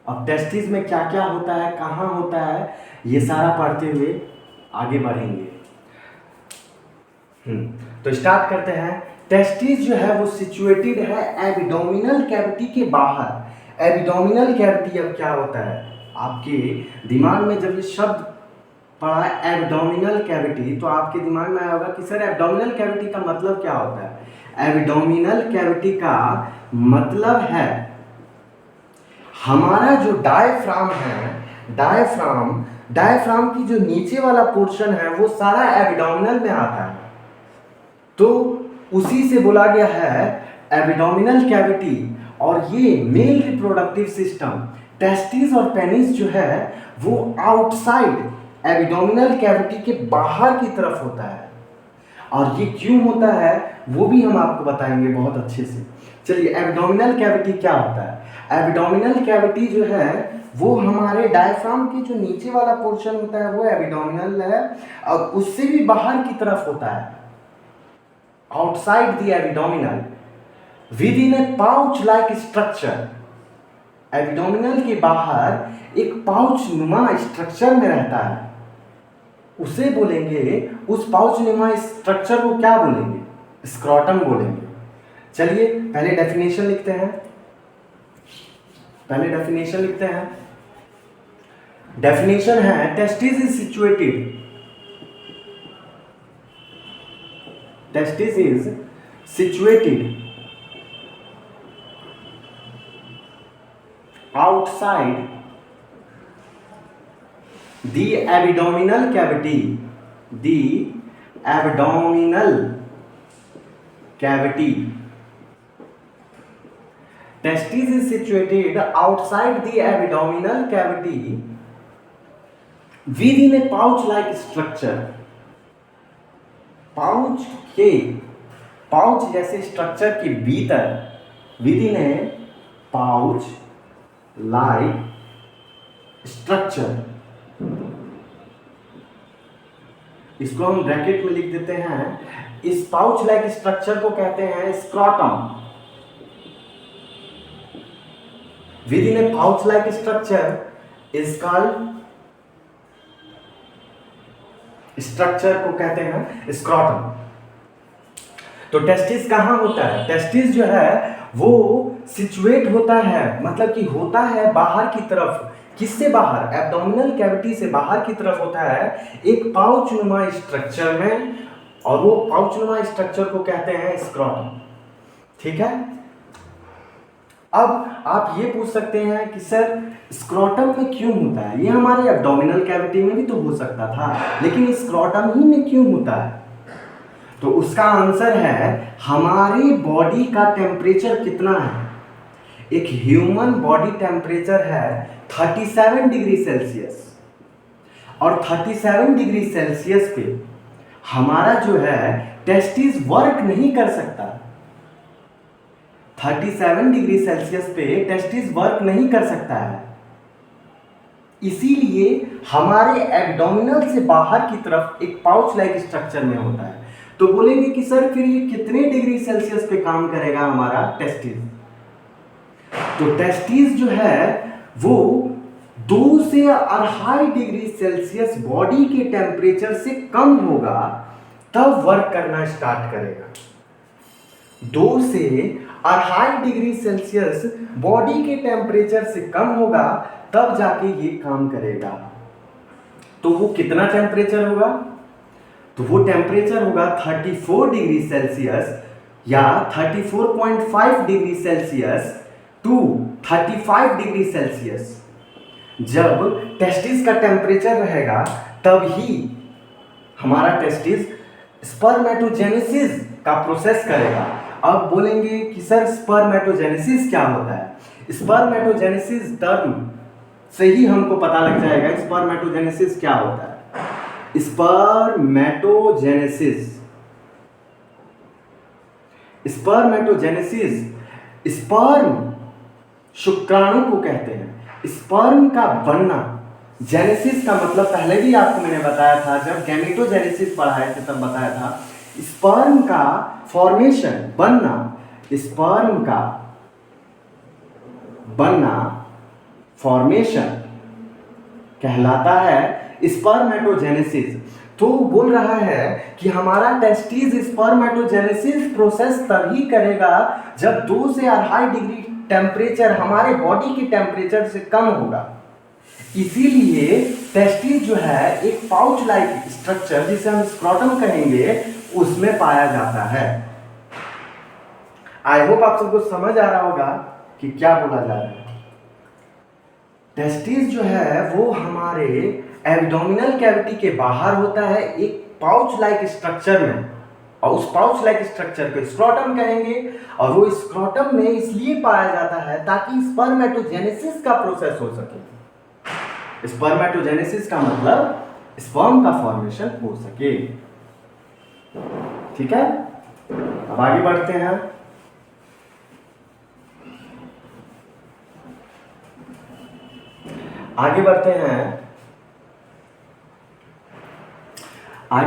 अब टेस्टिस में क्या क्या होता है, कहाँ होता है, ये सारा पढ़ते हुए आगे बढ़ेंगे। तो स्टार्ट करते हैं। टेस्टिस जो है वो सिचुएटेड है एब्डोमिनल कैविटी के बाहर। एब्डोमिनल कैविटी अब क्या होता है, आपके दिमाग में जब ये शब्द पढ़ा एब्डोमिनल कैविटी, तो आपके दिमाग में आया होगा कि सर एब्डोमिनल कैविटी का मतलब क्या होता है। एब्डोमिनल कैविटी का मतलब है हमारा जो डायफ्राम है, डायफ्राम की जो नीचे वाला पोर्शन है वो सारा एब्डोमिनल में आता है, तो उसी से बोला गया है एब्डोमिनल कैविटी। और ये मेल रिप्रोडक्टिव सिस्टम टेस्टिस और पेनिस जो है वो आउटसाइड एब्डोमिनल कैविटी के बाहर की तरफ होता है। और ये क्यों होता है वो भी हम आपको बताएंगे बहुत अच्छे से। चलिए एब्डोमिनल कैविटी क्या होता है। एब्डोमिनल कैविटी जो है वो हमारे डायफ्राम के जो नीचे वाला पोर्शन होता है वो एब्डोमिनल है, और उससे भी बाहर की तरफ होता है, outside the abdominal with in A pouch like structure. Abdominal के बाहर एक पाउच नुमा स्ट्रक्चर में रहता है, उसे बोलेंगे, उस पाउच नुमा स्ट्रक्चर को क्या बोलेंगे, स्क्रोटम बोलेंगे। चलिए पहले डेफिनेशन लिखते हैं, डेफिनेशन है testis is situated, testis is situated outside the abdominal cavity, the abdominal cavity. Testis is situated outside the abdominal cavity within a pouch-like structure. Pouch जैसे स्ट्रक्चर के भीतर, within a pouch like structure, इसको हम bracket में लिख देते हैं। इस पाउच लाइक स्ट्रक्चर को कहते हैं scrotum. With in A pouch like structure is called, structure को कहते हैं स्क्रोटम। तो टेस्टिस कहां होता है, टेस्टिस जो है वो सिचुएट होता है, मतलब कि होता है बाहर की तरफ। किससे बाहर, एब्डोमिनल कैविटी से बाहर की तरफ होता है एक पाउच नुमा स्ट्रक्चर में, और वो पाउच नुमा स्ट्रक्चर को कहते हैं स्क्रोटम। ठीक है। अब आप ये पूछ सकते हैं कि सर स्क्रोटम में क्यों होता है, ये हमारे एब्डोमिनल कैविटी में भी तो हो सकता था, लेकिन स्क्रोटम ही में क्यों होता है। तो उसका आंसर है हमारी बॉडी का टेम्परेचर कितना है। एक ह्यूमन बॉडी टेम्परेचर है 37 डिग्री सेल्सियस, और 37 डिग्री सेल्सियस पे हमारा जो है टेस्टिस वर्क नहीं कर सकता। 37 डिग्री सेल्सियस पे टेस्टिस वर्क नहीं कर सकता है, इसीलिए हमारे एब्डोमिनल से बाहर की तरफ एक पाउच लाइक स्ट्रक्चर में होता है। तो बोलेंगे कि सर फिर ये कितने डिग्री सेल्सियस पे काम करेगा हमारा टेस्टिस। तो टेस्टिस जो है वो 2 से 2.5 डिग्री सेल्सियस बॉडी के टेम्परेचर से कम होगा तब वर्क करना स्टार्ट करेगा। 2 से 2.5 डिग्री सेल्सियस बॉडी के टेम्परेचर से कम होगा तब जाके ये काम करेगा। तो वो कितना टेम्परेचर होगा? तो वो टेम्परेचर होगा 34 डिग्री सेल्सियस या 34.5 degree Celsius to 35 degree Celsius. जब टेस्टिस का टेम्परेचर रहेगा तब ही हमारा टेस्टिस स्पर्मेटोजेनेसिस का प्रोसेस करेगा। अब बोलेंगे कि सर स्पर्मेटोजेनेसिस क्या होता है? स्पर्मेटोजेनेसिस टर्म से ही हमको पता लग जाएगा स्पर्मेटोजेनेसिस क्या होता है। स्पर्मेटोजेनेसिस स्पर्म शुक्राणु को कहते हैं। स्पर्म का बनना, जेनेसिस का मतलब पहले भी आपको मैंने बताया था, जब गैमेटोजेनेसिस पढ़ाए थे तब बताया था। स्पर्म का फॉर्मेशन, बनना, स्पर्म का बनना फॉर्मेशन कहलाता है स्पर्मेटोजेनेसिस। तो बोल रहा है कि हमारा टेस्टिस स्पर्मेटोजेनेसिस प्रोसेस तभी करेगा जब 2 से 2.5 डिग्री टेम्परेचर हमारे बॉडी के टेम्परेचर से कम होगा। इसीलिए टेस्टिस जो है एक पाउच लाइक स्ट्रक्चर, जिसे हम स्क्रोटम कहेंगे, उसमें पाया जाता है। आई होप आप सबको समझ आ रहा होगा कि क्या बोला जा रहा है। टेस्टिस जो है वो हमारे एब्डोमिनल कैविटी के बाहर होता है एक पाउच लाइक स्ट्रक्चर में, और उस पाउच लाइक स्ट्रक्चर को स्क्रोटम कहेंगे। और वो स्क्रोटम में इसलिए पाया जाता है ताकि स्पर्मेटोजेनेसिस का प्रोसेस हो सके। स्पर्मेटोजेनेसिस का मतलब स्पर्म का फॉर्मेशन हो सके। ठीक है, अब आगे बढ़ते हैं। आगे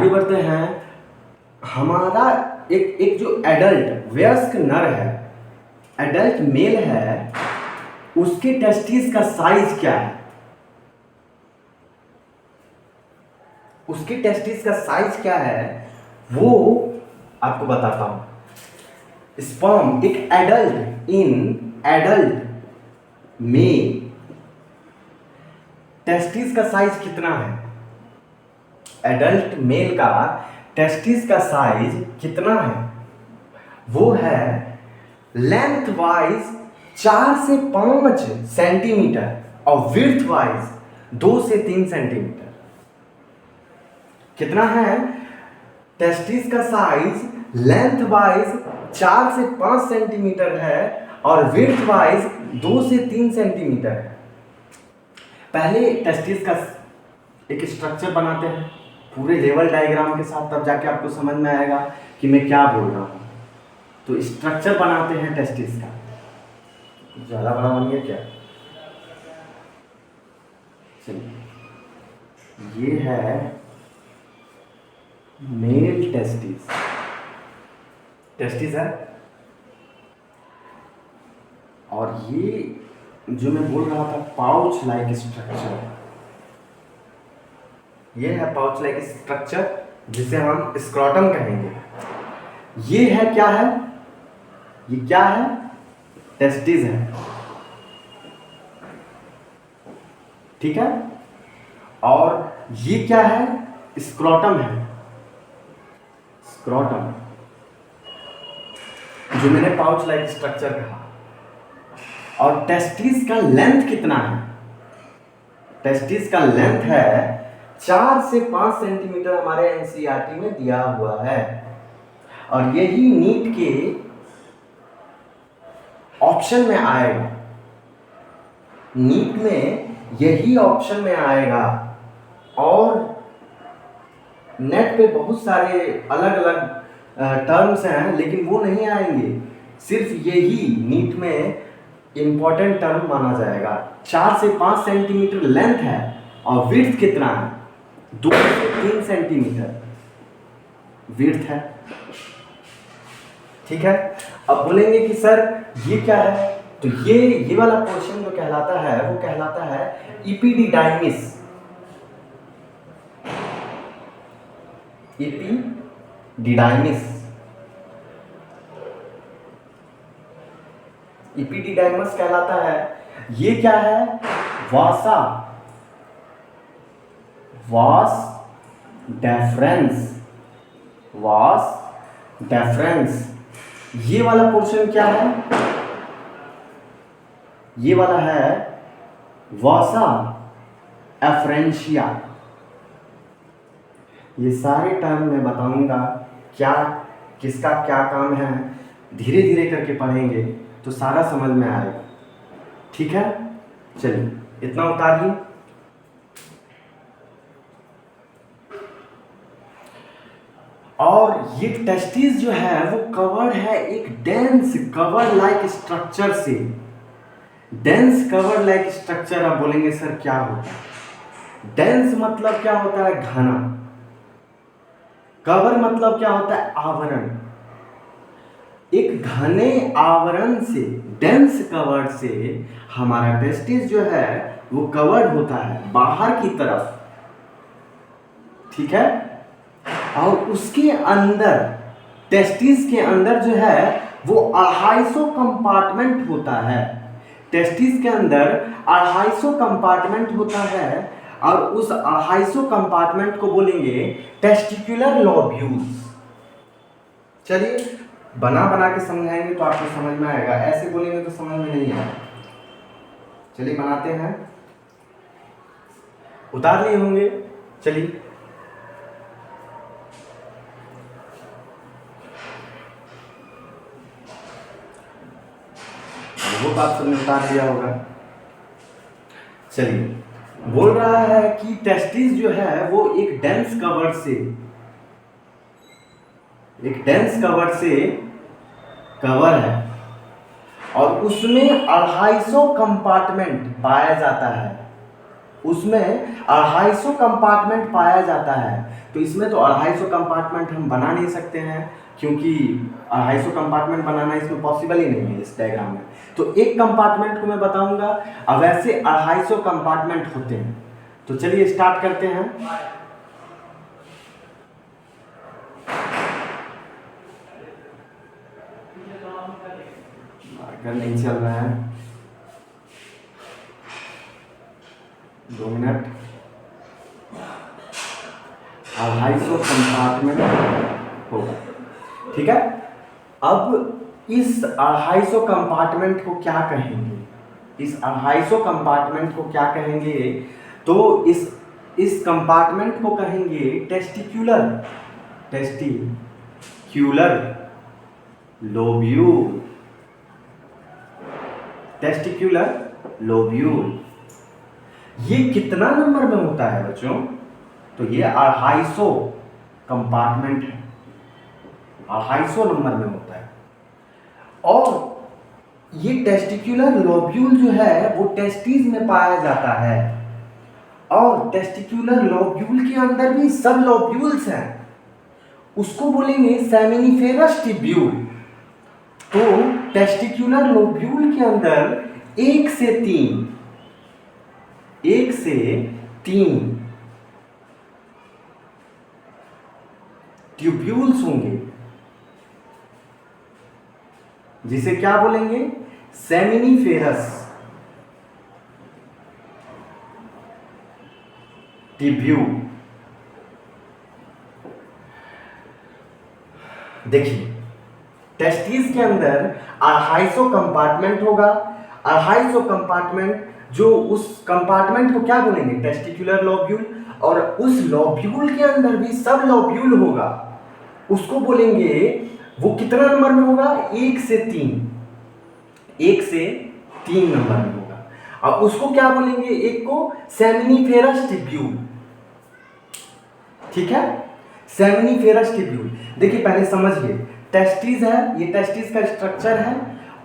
बढ़ते हैं। हमारा एक जो एडल्ट वयस्क नर है, एडल्ट मेल है, उसके टेस्टिस का साइज क्या है? उसके टेस्टिस का साइज क्या है वो आपको बताता हूं। स्पर्म, एक एडल्ट मेल टेस्टिस का साइज कितना है? एडल्ट मेल का टेस्टिस का साइज कितना है? वो है लेंथ वाइज 4 से 5 सेंटीमीटर और विड्थ वाइज 2 से 3 सेंटीमीटर। कितना है? टेस्टिस का साइज लेंथ वाइज 4 से 5 सेंटीमीटर है और विड्थ वाइज 2 से 3 सेंटीमीटर है। पहले टेस्टिस का एक स्ट्रक्चर बनाते हैं पूरे लेवल डायग्राम के साथ, तब जाके आपको समझ में आएगा कि मैं क्या बोल रहा हूँ। तो स्ट्रक्चर बनाते हैं टेस्टिस का। ज़्यादा बड़ा बन गया क्या? चलिए, ये है मेल टेस्टिस। टेस्टिस है, और ये जो मैं बोल रहा था पाउच लाइक स्ट्रक्चर, ये है पाउच लाइक स्ट्रक्चर जिसे हम स्क्रोटम कहेंगे। ये है क्या है? ये क्या है? टेस्टिस है। ठीक है, और ये क्या है? स्क्रोटम है। स्क्रोटम जो मैंने पाउच लाइक स्ट्रक्चर कहा। और टेस्टिस का लेंथ कितना है? टेस्टिस का लेंथ है 4 से 5 सेंटीमीटर, हमारे एनसीईआरटी में दिया हुआ है। और यही नीट के ऑप्शन में आएगा, नीट में यही ऑप्शन में आएगा। और नेट पे बहुत सारे अलग अलग टर्म्स हैं, लेकिन वो नहीं आएंगे, सिर्फ यही नीट में इम्पोर्टेंट टर्म माना जाएगा। 4 से 5 सेंटीमीटर लेंथ है और विड्थ कितना है, 2 से 3 सेंटीमीटर विड्थ है। ठीक है, अब बोलेंगे कि सर ये क्या है, तो ये वाला पोर्शन जो कहलाता है वो कहलाता है इपिडिडाइमिस। इपिडिडाइमिस, इपिडिडाइमस कहलाता है। ये क्या है, वासा वास डेफरेंस, वास डेफरेंस। ये वाला पोर्शन क्या है, ये वाला है वासा एफरेंशिया। ये सारे टर्म मैं बताऊंगा क्या किसका क्या काम है, धीरे धीरे करके पढ़ेंगे तो सारा समझ में आएगा। ठीक है, चलिए इतना उतारिए। और ये टेस्टिस जो है वो कवर्ड है एक डेंस कवर लाइक स्ट्रक्चर से। डेंस कवर लाइक स्ट्रक्चर, आप बोलेंगे सर क्या होता है, डेंस मतलब क्या होता है, घना। कवर मतलब क्या होता है, आवरण। एक घने आवरण से, डेंस कवर्ड से हमारा टेस्टिस जो है वो कवर्ड होता है बाहर की तरफ। ठीक है, और उसके अंदर, टेस्टिस के अंदर जो है वो 250 कंपार्टमेंट होता है। टेस्टिस के अंदर 250 कंपार्टमेंट होता है और उस 250 कंपार्टमेंट को बोलेंगे टेस्टिकुलर लोब्यूल्स। चलिए बना बना के समझाएंगे तो आपको समझ में आएगा, ऐसे बोलेंगे तो समझ में नहीं आएगा। चलिए बनाते हैं, उतार लिए होंगे। चलिए वो बात सबने उतार लिया होगा। चलिए बोल रहा है कि टेस्टिस जो है वो एक डेंस कवर से, एक डेंस कवर से कवर है और उसमें 250 कंपार्टमेंट पाया जाता है, उसमें 250 कंपार्टमेंट पाया जाता है। तो इसमें तो 250 कंपार्टमेंट हम बना नहीं सकते हैं, क्योंकि 250 कंपार्टमेंट बनाना इसमें पॉसिबल ही नहीं है इस डायग्राम में। तो एक कंपार्टमेंट को मैं बताऊंगा, अब ऐसे 250 कंपार्टमेंट होते हैं। तो चलिए स्टार्ट करते हैं। मार्कर नहीं चल रहा है, 2 मिनट। 250 कंपार्टमेंट होगा, ठीक है। अब इस 250 कंपार्टमेंट को क्या कहेंगे, इस 250 कंपार्टमेंट को क्या कहेंगे, तो इस कंपार्टमेंट को कहेंगे testicular, testicular lobule, testicular lobule. ये कितना नंबर में होता है बच्चों, तो ये 250 कंपार्टमेंट है, 250 नंबर में होता है। और ये टेस्टिक्युलर लोब्यूल जो है वो टेस्टिस में पाया जाता है, और टेस्टिक्युलर लोब्यूल के अंदर भी सब लोब्यूल्स हैं, उसको बोलेंगे सेमिनिफेरस ट्यूब्यूल। तो टेस्टिक्युलर लोब्यूल के अंदर 1 से 3 ट्यूब्यूल्स होंगे, जिसे क्या बोलेंगे, सेमिनिफेरस ट्यूब्यूल। देखिए टेस्टिस के अंदर 250 कंपार्टमेंट होगा, 250 कंपार्टमेंट, जो उस कंपार्टमेंट को क्या बोलेंगे, टेस्टिकुलर लोब्यूल। और उस लोब्यूल के अंदर भी सब लोब्यूल होगा, उसको बोलेंगे वो कितना नंबर में होगा, 1 से 3, 1 से 3 नंबर में होगा। अब उसको क्या बोलेंगे, एक को सेमिनिफेरस टिब्यूल, ठीक है, सेमिनिफेरस टिब्यूल। देखिए पहले समझिए, टेस्टिस है, ये टेस्टिस का स्ट्रक्चर है,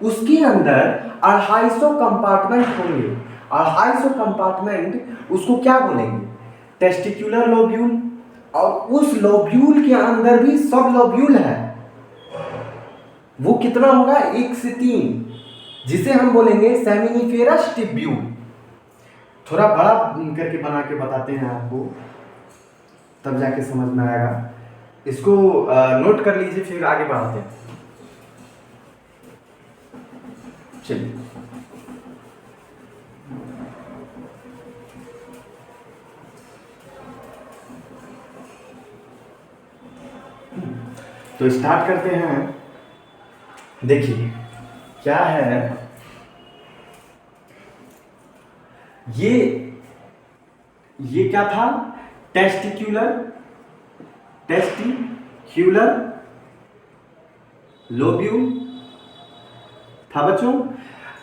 उसके अंदर 250 कंपार्टमेंट होंगे। 250 कंपार्टमेंट उसको क्या बोलेंगे, टेस्टिकुलर लोब्यूल। और उस लोब्यूल के अंदर भी सब लोब्यूल है, वो कितना होगा, 1 से 3, जिसे हम बोलेंगे सेमिनिफेरस टिब्यूल। थोड़ा बड़ा करके बना के बताते हैं आपको, तब जाके समझ में आएगा। इसको नोट कर लीजिए, फिर आगे बढ़ाते हैं। चलिए, तो स्टार्ट करते हैं। देखिए क्या है, ये क्या था, टेस्टिक्यूलर लोब्यूल था बच्चों।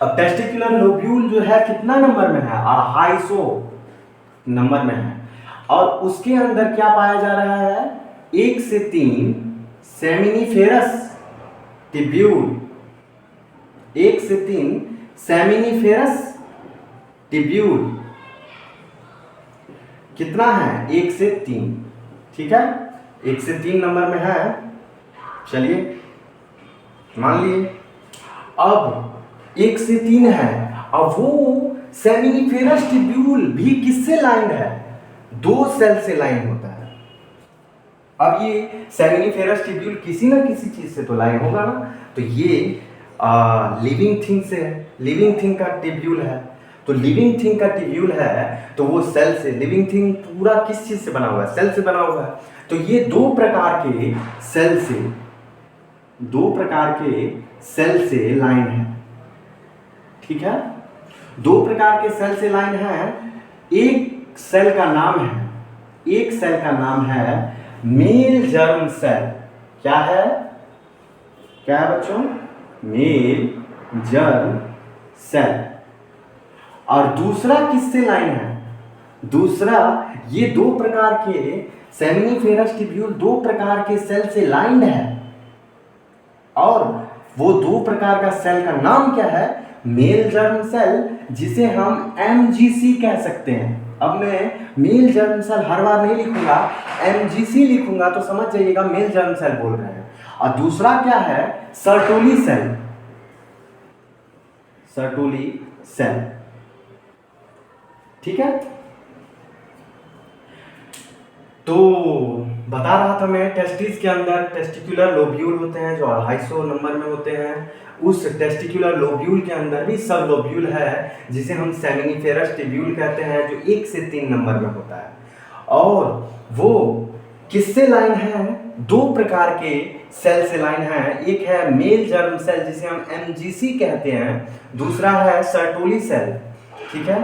अब टेस्टिकुलर लोब्यूल जो है कितना नंबर में है, 250 नंबर में है। और उसके अंदर क्या पाया जा रहा है, 1 से 3 सेमिनिफेरस टिब्यूल, 1 से 3 सेमिनिफेरस टिब्यूल कितना है, 1 से 3, ठीक है, 1 से 3 नंबर में है। चलिए मान लिए, अब 1 से 3 है। अब वो सेमिनिफेरस टिब्यूल भी किससे लाइंड है, 2 सेल से लाइन होता है। अब ये सेमिनिफेरस टिब्यूल किसी ना किसी चीज से तो लाइन होगा ना, तो ये लिविंग थिंग से है, लिविंग थिंग का टिब्यूल है। तो लिविंग थिंग का टिब्यूल है तो वो सेल से, लिविंग थिंग पूरा किस चीज से बना हुआ है, सेल से बना हुआ है। तो ये 2 प्रकार के सेल से, 2 प्रकार के सेल से लाइन है, ठीक है, 2 प्रकार के सेल से लाइन है। एक सेल का नाम है, एक सेल का नाम है मेल जर्म सेल। क्या है, क्या है बच्चों, मेल जर्म सेल। और दूसरा किससे लाइन है, दूसरा, ये 2 प्रकार के सेमिनिफेरस टिब्यूल 2 प्रकार के सेल से लाइंड है। और वो 2 प्रकार का सेल का नाम क्या है, मेल जर्म सेल, जिसे हम MGC कह सकते हैं। अब मैं मेल जर्म सेल हर बार नहीं लिखूंगा, MGC लिखूंगा तो समझ जाइएगा मेल जर्म सेल बोल रहे हैं। और दूसरा क्या है, सर्टोली सेल, सर्टोली सेल, ठीक है। तो बता रहा था मैं, टेस्टिस के अंदर टेस्टिकुलर लोब्यूल होते हैं जो 250 नंबर में होते हैं। उस टेस्टिकुलर लोब्यूल के अंदर भी सब लोब्यूल है जिसे हम सेमिनिफेरस टिब्यूल कहते हैं, जो 1 से 3 नंबर में होता है। और वो किससे लाइन है, 2 प्रकार के सेल से लाइन है। एक है मेल जर्म सेल जिसे हम MGC कहते हैं, दूसरा है सर्टोली सेल, ठीक है।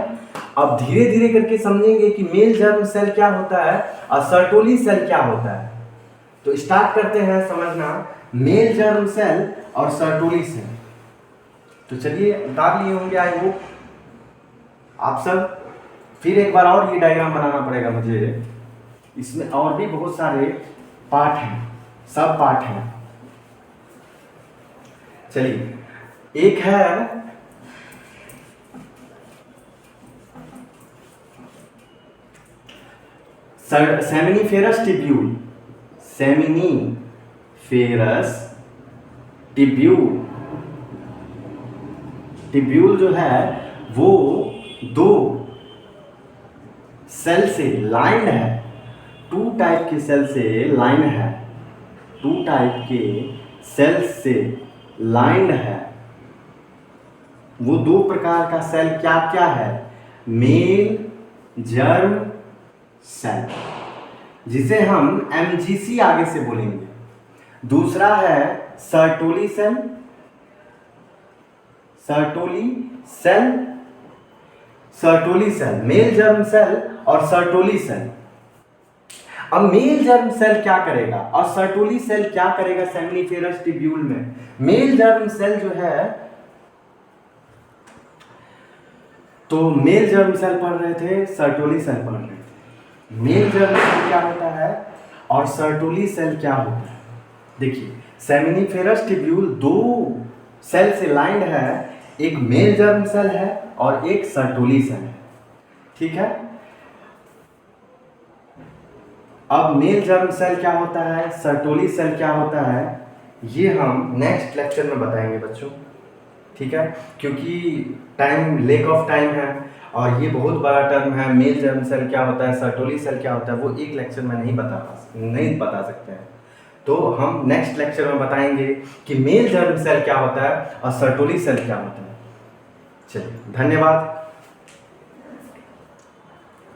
अब धीरे धीरे करके समझेंगे कि मेल जर्म सेल क्या होता है और सर्टोली सेल क्या होता है। तो स्टार्ट करते हैं समझना मेल जर्म सेल और सर्टोली सेल। तो चलिए उतार लिए होंगे आई होप आप सब। फिर एक बार और ये डायग्राम बनाना पड़ेगा मुझे, इसमें और भी बहुत सारे पार्ट हैं, सब पार्ट हैं। चलिए, एक है seminiferous tubule, seminiferous tubule, tubule जो है वो 2 सेल से लाइन है, 2 टाइप के सेल से लाइन है, 2 टाइप के सेल से लाइन है। वो 2 प्रकार का सेल क्या क्या है, मेल जर्म सेल, जिसे हम MGC आगे से बोलेंगे। दूसरा है Sertoli cell, Sertoli cell, Sertoli cell, male germ cell और सर्टोली सेल। अब मेल जर्म सेल क्या करेगा और सर्टोली सेल क्या करेगा सेमिनिफेरस ट्यूब्यूल में? मेल जर्म सेल जो है, तो मेल जर्म सेल पढ़ रहे थे, सर्टोली सेल पढ़ रहे थे। मेल जर्म सेल क्या होता है और सर्टोली सेल क्या होता है? देखिए, सेमिनिफेरस ट्यूब्यूल दो सेल से लाइंड है, एक मेल जर्म सेल है और एक सर्टोली सेल है, ठीक है। अब मेल जर्म सेल क्या होता है, सर्टोली सेल क्या होता है, ये हम नेक्स्ट लेक्चर में बताएंगे बच्चों, ठीक है, क्योंकि टाइम, लेक ऑफ टाइम है और ये बहुत बड़ा टर्म है। मेल जर्म सेल क्या होता है, सर्टोली सेल क्या होता है, वो एक लेक्चर में नहीं बता सकते हैं। तो हम नेक्स्ट लेक्चर में बताएंगे कि मेल जर्म सेल क्या होता है और सर्टोली सेल क्या होता है। चलिए, धन्यवाद।